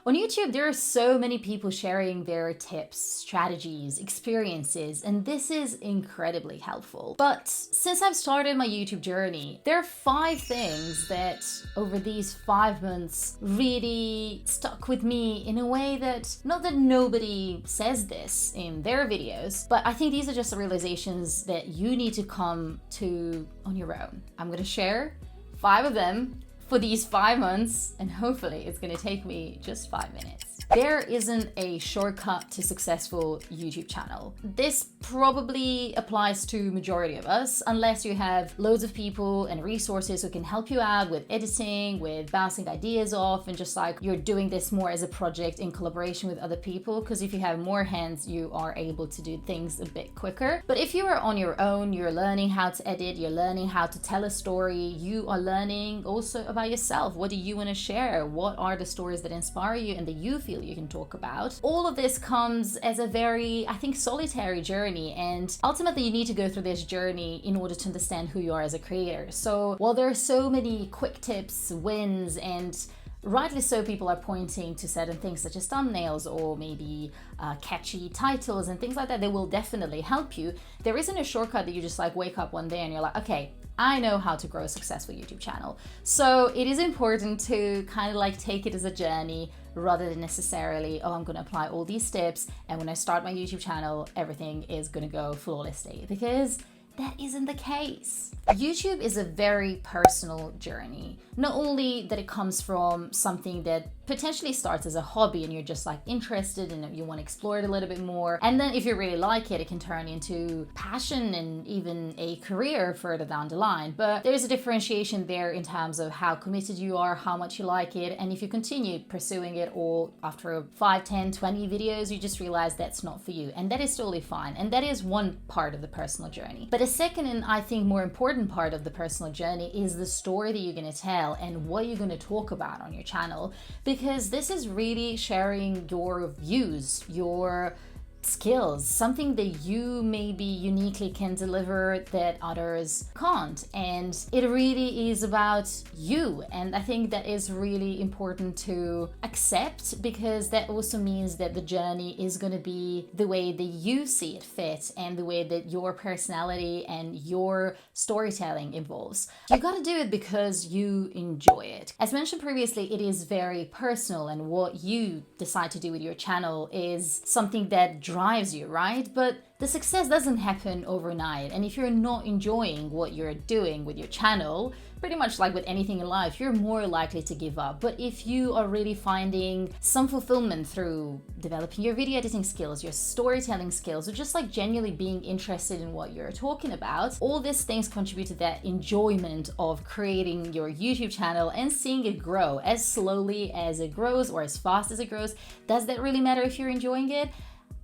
On YouTube, there are so many people sharing their tips, strategies, experiences, and this is incredibly helpful. But since I've started my YouTube journey, there are 5 things that over these 5 months really stuck with me in a way that, not that nobody says this in their videos, but I think these are just the realizations that you need to come to on your own. I'm gonna share 5 of them for these 5 months, and hopefully it's gonna take me just 5 minutes. There isn't a shortcut to successful YouTube channel. This probably applies to majority of us, unless you have loads of people and resources who can help you out with editing, with bouncing ideas off, and just like you're doing this more as a project in collaboration with other people, because if you have more hands, you are able to do things a bit quicker. But if you are on your own, you're learning how to edit, you're learning how to tell a story, you are learning also about yourself. What do you want to share? What are the stories that inspire you and that you feel you can talk about? All of this comes as a very, I think, solitary journey, and ultimately you need to go through this journey in order to understand who you are as a creator. So while there are so many quick tips, wins, and rightly so, people are pointing to certain things such as thumbnails or maybe catchy titles and things like that will definitely help you. There isn't a shortcut that you just like wake up one day and you're like, okay, I know how to grow a successful YouTube channel. So it is important to kind of like take it as a journey rather than necessarily, oh, I'm gonna apply all these tips and when I start my YouTube channel, everything is gonna go flawlessly, because that isn't the case. YouTube is a very personal journey. Not only that it comes from something that potentially starts as a hobby and you're just like interested and you want to explore it a little bit more. And then if you really like it, it can turn into passion and even a career further down the line. But there's a differentiation there in terms of how committed you are, how much you like it. And if you continue pursuing it all after 5, 10, 20 videos, you just realize that's not for you. And that is totally fine. And that is one part of the personal journey. But a second, and I think more important part of the personal journey is the story that you're going to tell and what you're going to talk about on your channel, because this is really sharing your views, your skills, something that you maybe uniquely can deliver that others can't. And it really is about you. And I think that is really important to accept, because that also means that the journey is going to be the way that you see it fit and the way that your personality and your storytelling evolves. You got to do it because you enjoy it. As mentioned previously, it is very personal, and what you decide to do with your channel is something that drives you, right? But the success doesn't happen overnight. And if you're not enjoying what you're doing with your channel, pretty much like with anything in life, you're more likely to give up. But if you are really finding some fulfillment through developing your video editing skills, your storytelling skills, or just like genuinely being interested in what you're talking about, all these things contribute to that enjoyment of creating your YouTube channel and seeing it grow as slowly as it grows or as fast as it grows. Does that really matter if you're enjoying it?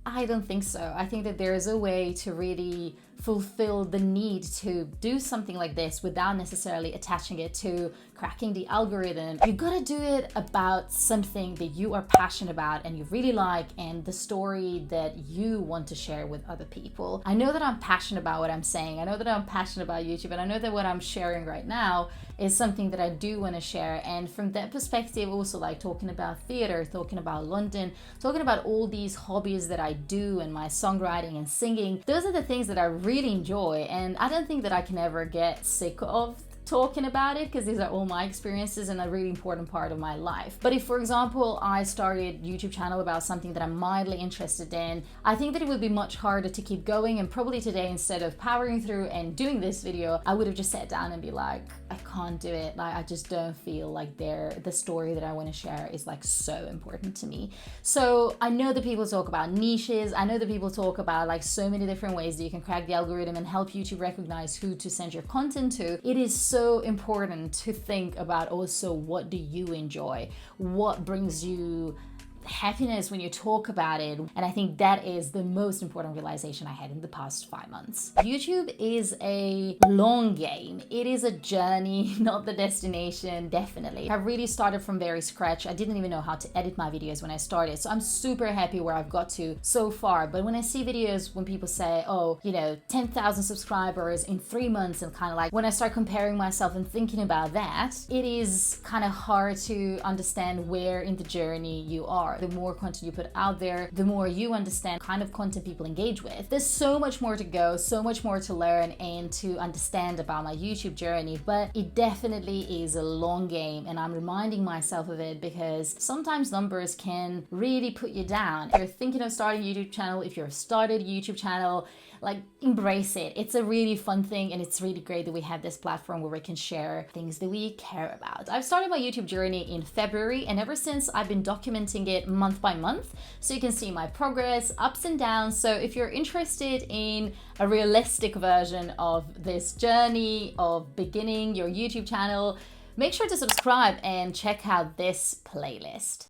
I don't think so. I think that there is a way to really fulfill the need to do something like this without necessarily attaching it to cracking the algorithm. You gotta do it about something that you are passionate about and you really like, and the story that you want to share with other people. I know that I'm passionate about what I'm saying. I know that I'm passionate about YouTube, and I know that what I'm sharing right now is something that I do want to share. And from that perspective, also like talking about theater, talking about London, talking about all these hobbies that I do and my songwriting and singing, those are the things that I really enjoy, and I don't think that I can ever get sick of talking about it, because these are all my experiences and a really important part of my life. But if, for example, I started YouTube channel about something that I'm mildly interested in, I think that it would be much harder to keep going. And probably today, instead of powering through and doing this video, I would have just sat down and be like, I can't do it. Like, I just don't feel like the story that I want to share is like so important to me. So I know that people talk about niches. I know that people talk about like so many different ways that you can crack the algorithm and help YouTube recognize who to send your content to. It is so important to think about also, what do you enjoy? What brings you happiness when you talk about it. And I think that is the most important realization I had in the past 5 months. YouTube is a long game. It is a journey, not the destination, definitely. I really started from very scratch. I didn't even know how to edit my videos when I started. So I'm super happy where I've got to so far. But when I see videos when people say, oh, you know, 10,000 subscribers in 3 months, and kind of like when I start comparing myself and thinking about that, it is kind of hard to understand where in the journey you are. The more content you put out there, the more you understand kind of content people engage with. There's so much more to go, so much more to learn and to understand about my YouTube journey, but it definitely is a long game, and I'm reminding myself of it because sometimes numbers can really put you down. If you're thinking of starting a YouTube channel, if you've started a YouTube channel, like, embrace it. It's a really fun thing, and it's really great that we have this platform where we can share things that we care about. I've started my YouTube journey in February, and ever since I've been documenting it month by month, so you can see my progress, ups and downs. So if you're interested in a realistic version of this journey of beginning your YouTube channel, make sure to subscribe and check out this playlist.